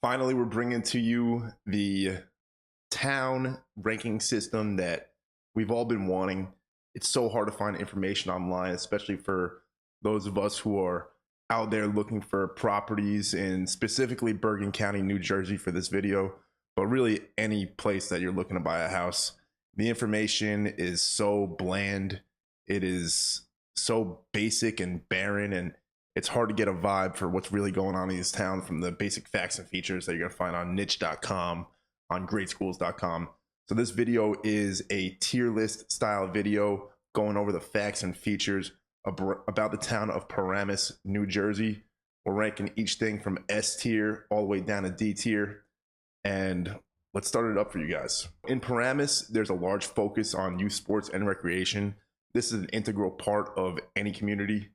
Finally, we're bringing to you the town ranking system that we've all been wanting. It's so hard to find information online, especially for those of us who are out there looking for properties in specifically Bergen County, New Jersey for this video, but really any place that you're looking to buy a house. The information is so bland. It is so basic and barren, and it's hard to get a vibe for what's really going on in this town from the basic facts and features that you're going to find on niche.com, on greatschools.com. So this video is a tier list style video going over the facts and features about the town of Paramus, New Jersey. We're ranking each thing from S tier all the way down to D tier. And let's start it up for you guys. In Paramus, there's a large focus on youth sports and recreation. This is an integral part of any community.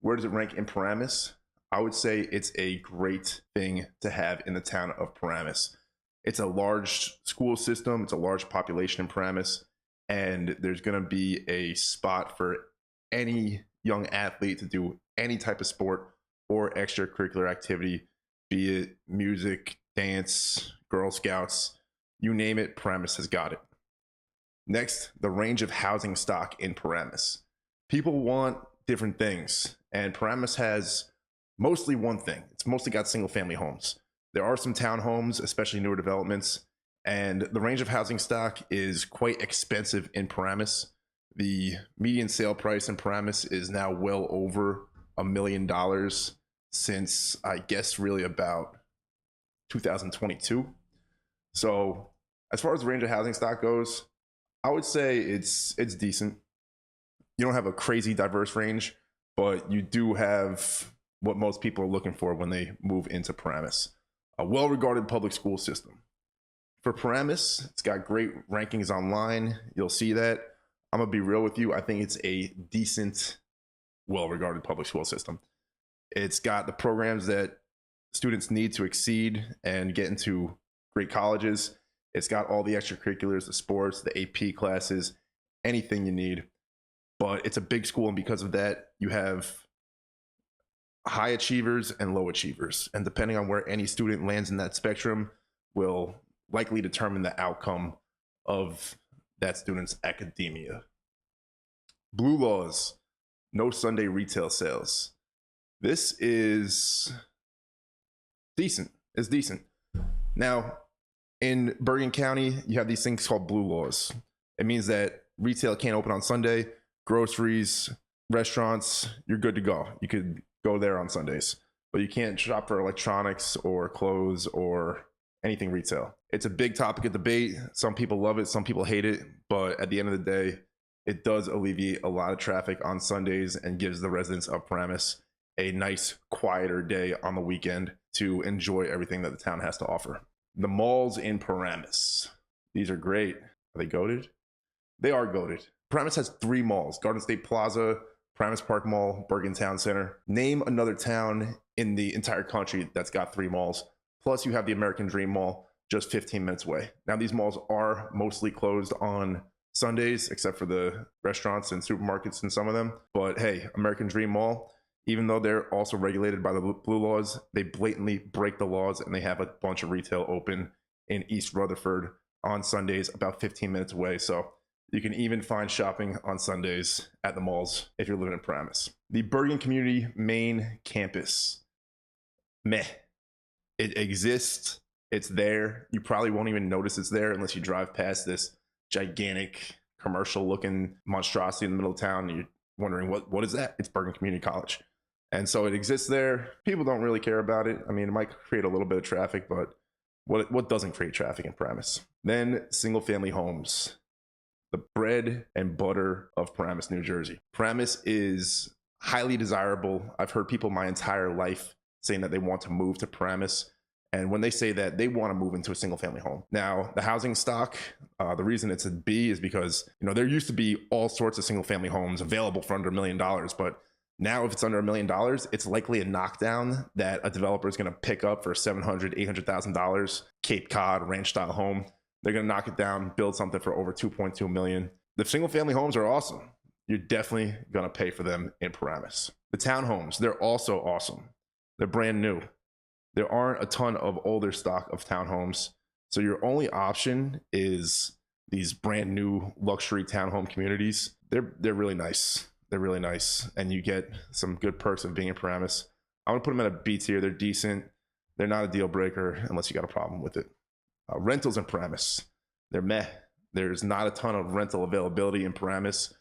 Where does it rank in Paramus? I would say it's a great thing to have in the town of Paramus. It's a large school system. It's a large population in Paramus, and there's going to be a spot for any young athlete to do any type of sport or extracurricular activity, be it music, dance, Girl Scouts, you name it, Paramus has got it. Next, the range of housing stock in Paramus. People want different things, and Paramus has mostly one thing. It's mostly got single family homes. There are some townhomes, especially newer developments, and the range of housing stock is quite expensive in Paramus. The median sale price in Paramus is now well over $1 million since, I guess, really about 2022. So as far as the range of housing stock goes, I would say it's decent. You don't have a crazy diverse range, but you do have what most people are looking for when they move into Paramus. A well-regarded public school system. For Paramus, it's got great rankings online. You'll see that. I'm gonna be real with you. I think it's a decent, well-regarded public school system. It's got the programs that students need to exceed and get into great colleges. It's got all the extracurriculars, the sports, the AP classes, anything you need. But it's a big school, and because of that, you have high achievers and low achievers. And depending on where any student lands in that spectrum will likely determine the outcome of that student's academia. Blue laws, no Sunday retail sales. This is decent. It's decent. Now, in Bergen County, you have these things called blue laws. It means that retail can't open on Sunday. Groceries, restaurants, you're good to go. You could go there on Sundays, but you can't shop for electronics or clothes or anything retail. It's a big topic of debate. Some people love it, some people hate it, but at the end of the day, it does alleviate a lot of traffic on Sundays and gives the residents of Paramus a nice, quieter day on the weekend to enjoy everything that the town has to offer. The malls in Paramus. These are great. Are they goated? They are goated. Paramus has 3 malls: Garden State Plaza, Paramus Park Mall, Bergen Town Center. Name another town in the entire country that's got 3 malls. Plus you have the American Dream Mall just 15 minutes away. Now these malls are mostly closed on Sundays, except for the restaurants and supermarkets in some of them. But hey, American Dream Mall, even though they're also regulated by the blue laws, they blatantly break the laws, and they have a bunch of retail open in East Rutherford on Sundays about 15 minutes away. So you can even find shopping on Sundays at the malls if you're living in Paramus. The Bergen Community main campus. Meh. It exists. It's there. You probably won't even notice it's there unless you drive past this gigantic commercial looking monstrosity in the middle of town and you're wondering what is that? It's Bergen Community College. And so it exists there. People don't really care about it. I mean, it might create a little bit of traffic, but what doesn't create traffic in Paramus? Then single family homes. The bread and butter of Paramus, New Jersey. Paramus is highly desirable. I've heard people my entire life saying that they want to move to Paramus. And when they say that, they want to move into a single family home. Now, the housing stock, the reason it's a B is because, there used to be all sorts of single family homes available for under $1 million. But now if it's under $1 million, it's likely a knockdown that a developer is going to pick up for $700,000, $800,000, Cape Cod ranch style home. They're going to knock it down, build something for over 2.2 million. The single family homes are awesome. You're definitely going to pay for them in Paramus. The townhomes, they're also awesome. They're brand new. There aren't a ton of older stock of townhomes. So your only option is these brand new luxury townhome communities. They're really nice. They're really nice, and you get some good perks of being in Paramus. I'm gonna put them at a B tier. They're decent. They're not a deal breaker unless you got a problem with it. Rentals in Paramus, they're meh. There's not a ton of rental availability in Paramus.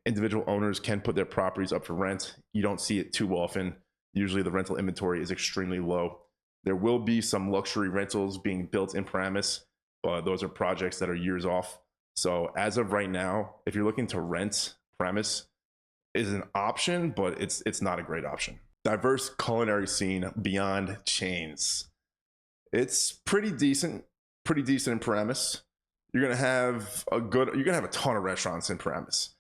Individual owners can put their properties up for rent. You don't see it too often. Usually the rental inventory is extremely low. There will be some luxury rentals being built in Paramus, but those are projects that are years off. So as of right now, if you're looking to rent, Paramus is an option, but it's not a great option. Diverse culinary scene beyond chains. It's pretty decent in Paramus. You're gonna have a ton of restaurants in Paramus.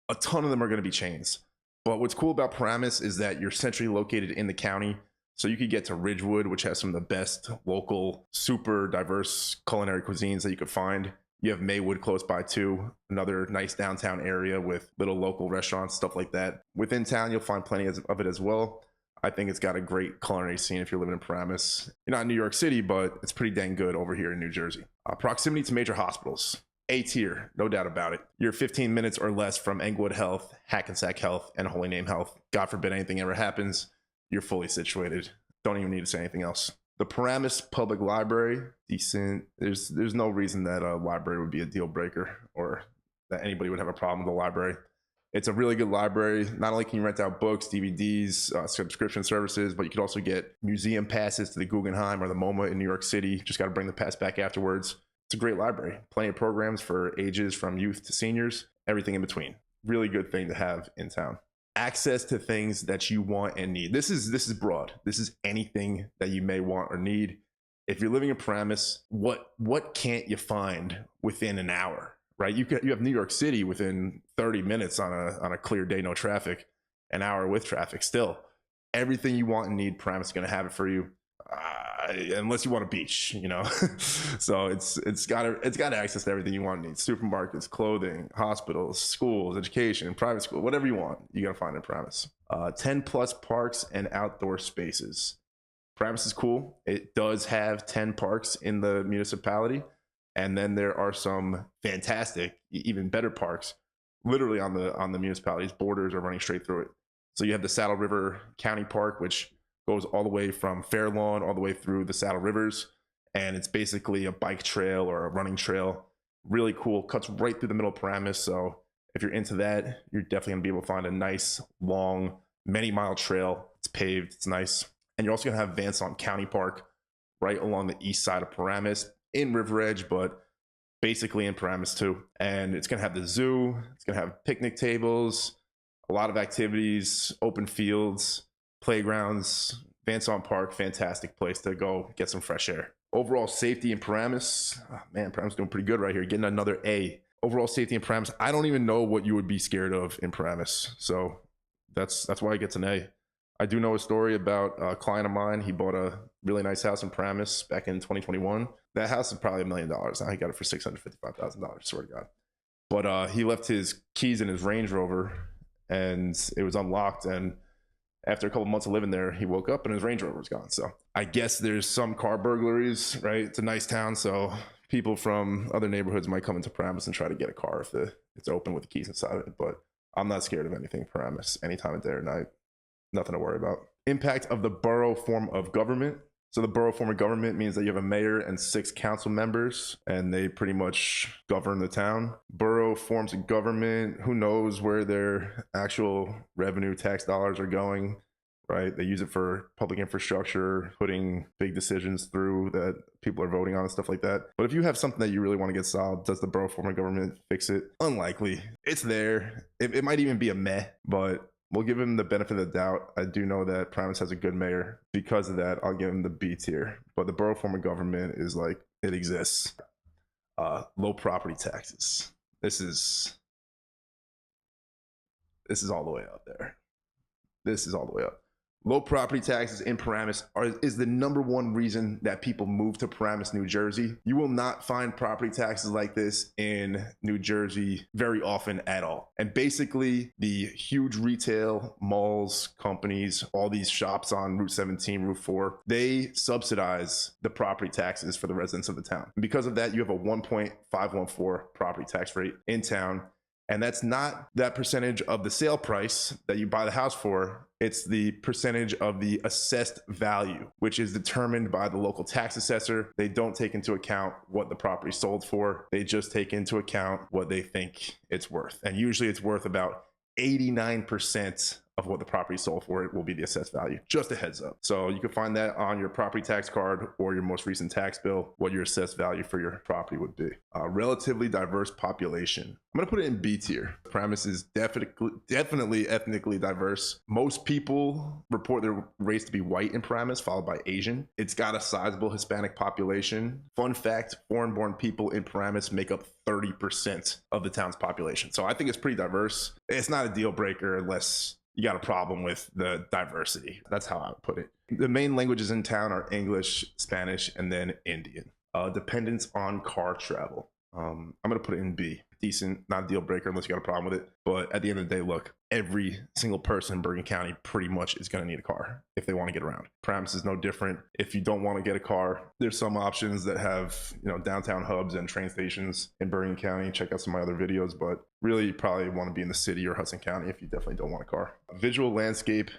A ton of them are gonna be chains. But what's cool about Paramus is that you're centrally located in the county. So you could get to Ridgewood, which has some of the best local, super diverse culinary cuisines that you could find. You have Maywood close by too, another nice downtown area with little local restaurants, stuff like that. Within town, you'll find plenty of it as well. I think it's got a great culinary scene if you're living in Paramus. You're not in New York City, but it's pretty dang good over here in New Jersey. Proximity to major hospitals. A tier, no doubt about it. You're 15 minutes or less from Englewood Health, Hackensack Health, and Holy Name Health. God forbid anything ever happens, you're fully situated. Don't even need to say anything else. The Paramus Public Library, decent. There's no reason that a library would be a deal breaker or that anybody would have a problem with the library. It's a really good library. Not only can you rent out books, DVDs, subscription services, but you could also get museum passes to the Guggenheim or the MoMA in New York City. Just got to bring the pass back afterwards. It's a great library. Plenty of programs for ages from youth to seniors, everything in between. Really good thing to have in town. Access to things that you want and need. This is broad. This is anything that you may want or need. If you're living in Paramus, what can't you find within an hour? Right? You have New York City within 30 minutes on a clear day, no traffic, an hour with traffic. Still, everything you want and need, Paramus is going to have it for you, unless you want a beach, you know. So it's got access to everything you want and need: supermarkets, clothing, hospitals, schools, education, private school, whatever you want, you got to find in Paramus. 10 plus parks and outdoor spaces. Paramus is cool. It does have 10 parks in the municipality. And then there are some fantastic, even better parks, literally on the municipality's borders are running straight through it. So you have the Saddle River County Park, which goes all the way from Fair Lawn all the way through the Saddle Rivers. And it's basically a bike trail or a running trail. Really cool, cuts right through the middle of Paramus. So if you're into that, you're definitely gonna be able to find a nice, long, many-mile trail. It's paved, it's nice. And you're also gonna have Vanson County Park right along the east side of Paramus, in River Edge, but basically in Paramus too. And it's gonna have the zoo, it's gonna have picnic tables, a lot of activities, open fields, playgrounds. Vanson Park, fantastic place to go get some fresh air. Overall safety in Paramus, oh man, Paramus doing pretty good right here, getting another A. Overall safety in Paramus, I don't even know what you would be scared of in Paramus, so that's why it gets an A. I do know a story about a client of mine. He bought a really nice house in Paramus back in 2021. That house is probably $1 million. Now he got it for $655,000, swear to God. But he left his keys in his Range Rover and it was unlocked. And after a couple months of living there, he woke up and his Range Rover was gone. So I guess there's some car burglaries, right? It's a nice town. So people from other neighborhoods might come into Paramus and try to get a car if it's open with the keys inside of it. But I'm not scared of anything Paramus, any time of day or night. Nothing to worry about. Impact of the borough form of government. So the borough form of government means that you have a mayor and 6 council members, and they pretty much govern the town. Borough forms of government, who knows where their actual revenue tax dollars are going, right? They use it for public infrastructure, putting big decisions through that people are voting on and stuff like that. But if you have something that you really want to get solved, does the borough form of government fix it? Unlikely. It's there. It might even be a meh, but we'll give him the benefit of the doubt. I do know that Paramus has a good mayor. Because of that, I'll give him the B tier. But the borough form of government is like, it exists. Low property taxes. This is all the way up there. This is all the way up. Low property taxes in Paramus is the #1 reason that people move to Paramus, New Jersey. You will not find property taxes like this in New Jersey very often at all. And basically, the huge retail malls, companies, all these shops on Route 17, Route 4, they subsidize the property taxes for the residents of the town. And because of that, you have a 1.514 property tax rate in town. And that's not that percentage of the sale price that you buy the house for. It's the percentage of the assessed value, which is determined by the local tax assessor. They don't take into account what the property sold for. They just take into account what they think it's worth. And usually it's worth about 89% of what the property sold for. It will be the assessed value. Just a heads up. So you can find that on your property tax card or your most recent tax bill, what your assessed value for your property would be. Relatively diverse population. I'm going to put it in B tier. Paramus is definitely ethnically diverse. Most people report their race to be white in Paramus, followed by Asian. It's got a sizable Hispanic population. Fun fact, foreign-born people in Paramus make up 30% of the town's population. So I think it's pretty diverse. It's not a deal breaker unless you got a problem with the diversity. That's how I would put it. The main languages in town are English, Spanish, and then Indian. Dependence on car travel. I'm going to put it in B. Decent, not a deal breaker unless you got a problem with it. But at the end of the day, look, every single person in Bergen County pretty much is going to need a car if they want to get around. Paramus is no different. If you don't want to get a car, there's some options that have, downtown hubs and train stations in Bergen County. Check out some of my other videos, but really you probably want to be in the city or Hudson County if you definitely don't want a car. Visual landscape,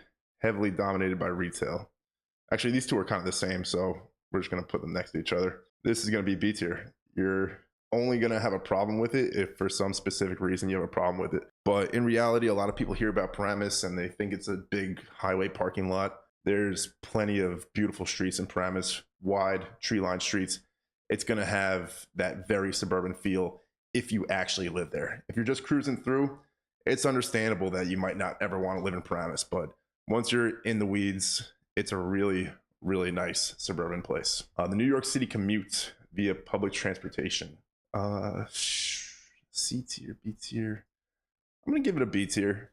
heavily dominated by retail. Actually, these two are kind of the same, so we're just going to put them next to each other. This is going to be B tier. You're only going to have a problem with it if for some specific reason you have a problem with it. But in reality, a lot of people hear about Paramus and they think it's a big highway parking lot. There's plenty of beautiful streets in Paramus, wide tree-lined streets. It's going to have that very suburban feel if you actually live there. If you're just cruising through, it's understandable that you might not ever want to live in Paramus, but once you're in the weeds, it's a really, really nice suburban place. The New York City commute via public transportation. C tier, B tier. I'm gonna give it a B tier.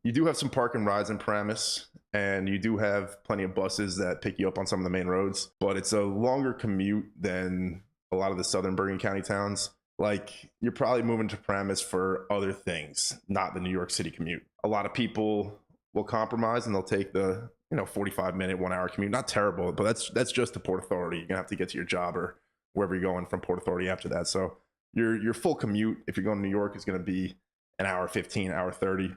You do have some park and rides in Paramus, and you do have plenty of buses that pick you up on some of the main roads, but it's a longer commute than a lot of the southern Bergen County towns. Like, you're probably moving to Paramus for other things, not the New York City commute. A lot of people will compromise and they'll take the 45-minute, 1-hour commute. Not terrible, but that's just the Port Authority. You're gonna have to get to your job or wherever you're going from Port Authority after that. So your full commute, if you're going to New York, is going to be an hour 15, hour 30.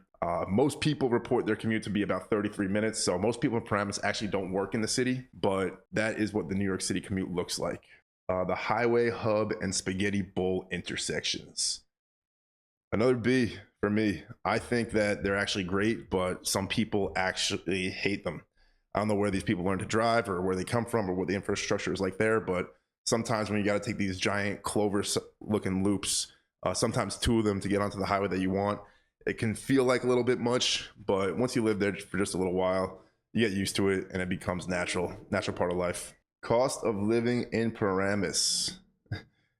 Most people report their commute to be about 33 minutes. So most people in Paramus actually don't work in the city, but that is what the New York City commute looks like. The highway hub and spaghetti bowl intersections. Another B for me. I think that they're actually great, but some people actually hate them. I don't know where these people learn to drive or where they come from or what the infrastructure is like there, but sometimes when you got to take these giant clover looking loops, sometimes two of them to get onto the highway that you want, it can feel like a little bit much, but once you live there for just a little while, you get used to it and it becomes natural part of life. Cost of living in Paramus.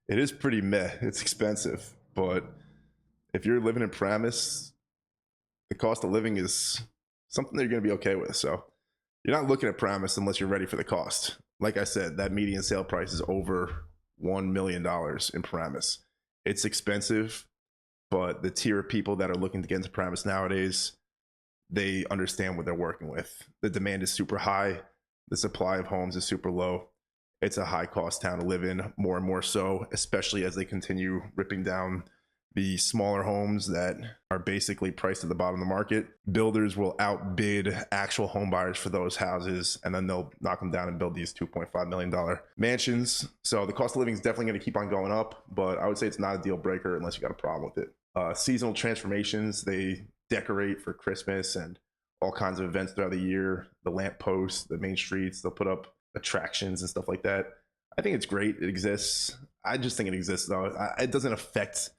It is pretty meh. It's expensive, but if you're living in Paramus, the cost of living is something that you're going to be okay with. So you're not looking at Paramus unless you're ready for the cost. Like I said, that median sale price is over $1 million in Paramus. It's expensive, but the tier of people that are looking to get into Paramus nowadays, they understand what they're working with. The demand is super high. The supply of homes is super low. It's a high cost town to live in, more and more so, especially as they continue ripping down the smaller homes that are basically priced at the bottom of the market. Builders will outbid actual home buyers for those houses, and then they'll knock them down and build these $2.5 million mansions. So the cost of living is definitely going to keep on going up, but I would say it's not a deal breaker unless you got a problem with it. Seasonal transformations, they decorate for Christmas and all kinds of events throughout the year. The lamp posts, the main streets, they'll put up attractions and stuff like that. I think it's great. It exists. I just think it exists though. It doesn't affect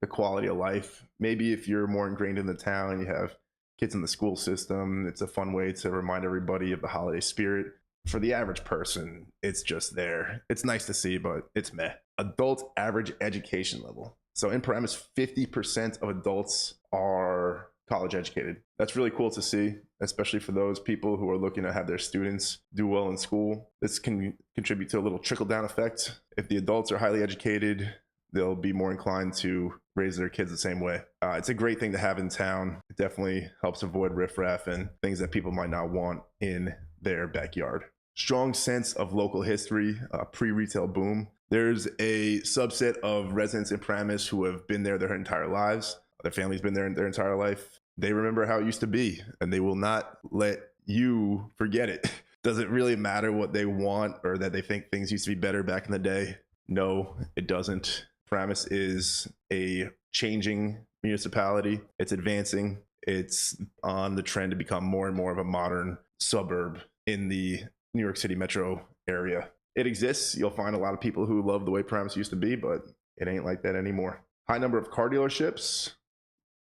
the quality of life. Maybe if you're more ingrained in the town and you have kids in the school system, it's a fun way to remind everybody of the holiday spirit. For the average person, it's just there. It's nice to see, but it's meh. Adult average education level. So in Paramus, 50% of adults are college educated. That's really cool to see, especially for those people who are looking to have their students do well in school. This can contribute to a little trickle down effect. If the adults are highly educated, they'll be more inclined to raise their kids the same way. It's a great thing to have in town. It definitely helps avoid riffraff and things that people might not want in their backyard. Strong sense of local history, pre-retail boom. There's a subset of residents in Paramus who have been there their entire lives. Their family's been there their entire life. They remember how it used to be, and they will not let you forget it. Does it really matter what they want or that they think things used to be better back in the day? No, it doesn't. Paramus is a changing municipality. It's advancing. It's on the trend to become more and more of a modern suburb in the New York City metro area. It exists. You'll find a lot of people who love the way Paramus used to be, but it ain't like that anymore. High number of car dealerships.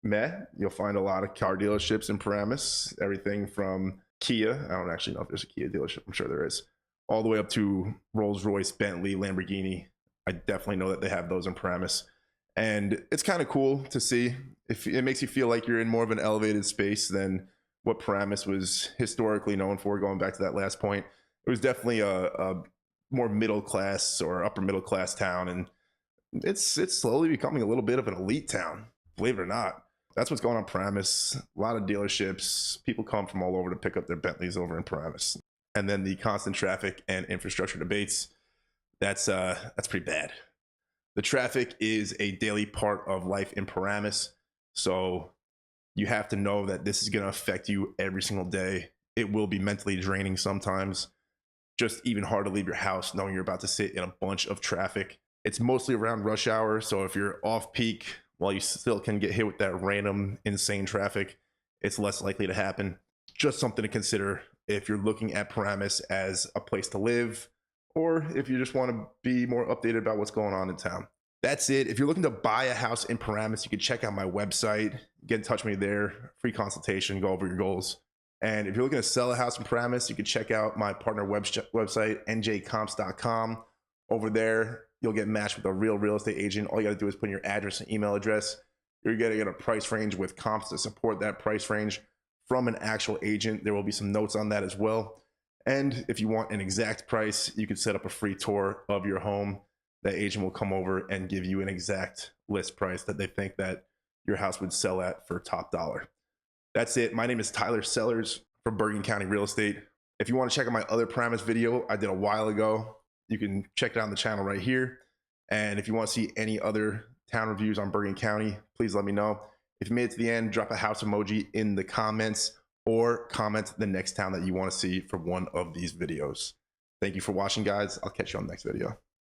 You'll find a lot of car dealerships in Paramus. Everything from Kia. I don't actually know if there's a Kia dealership. I'm sure there is. All the way up to Rolls-Royce, Bentley, Lamborghini. I definitely know that they have those in Paramus. And it's kind of cool to see. If it makes you feel like you're in more of an elevated space than what Paramus was historically known for, going back to that last point. It was definitely a more middle class or upper middle class town, and it's slowly becoming a little bit of an elite town, believe it or not. That's what's going on in Paramus. A lot of dealerships. People come from all over to pick up their Bentleys over in Paramus. And then the constant traffic and infrastructure debates. That's pretty bad. The traffic is a daily part of life in Paramus. So you have to know that this is going to affect you every single day. It will be mentally draining sometimes. Just even hard to leave your house knowing you're about to sit in a bunch of traffic. It's mostly around rush hour. So if you're off peak, while you still can get hit with that random insane traffic, it's less likely to happen. Just something to consider if you're looking at Paramus as a place to live, or if you just want to be more updated about what's going on in town. That's it. If you're looking to buy a house in Paramus, you can check out my website, get in touch with me there, free consultation, go over your goals. And if you're looking to sell a house in Paramus, you can check out my partner website, njcomps.com. Over there, you'll get matched with a real estate agent. All you got to do is put in your address and email address. You're going to get a price range with comps to support that price range from an actual agent. There will be some notes on that as well. And if you want an exact price, you can set up a free tour of your home. That agent will come over and give you an exact list price that they think that your house would sell at for top dollar. That's it. My name is Tyler Sellers from Bergen County Real Estate. If you want to check out my other Paramus video I did a while ago, you can check it out on the channel right here. And if you want to see any other town reviews on Bergen County, please let me know. If you made it to the end, drop a house emoji in the comments or comment the next town that you want to see for one of these videos. Thank you for watching, guys. I'll catch you on the next video.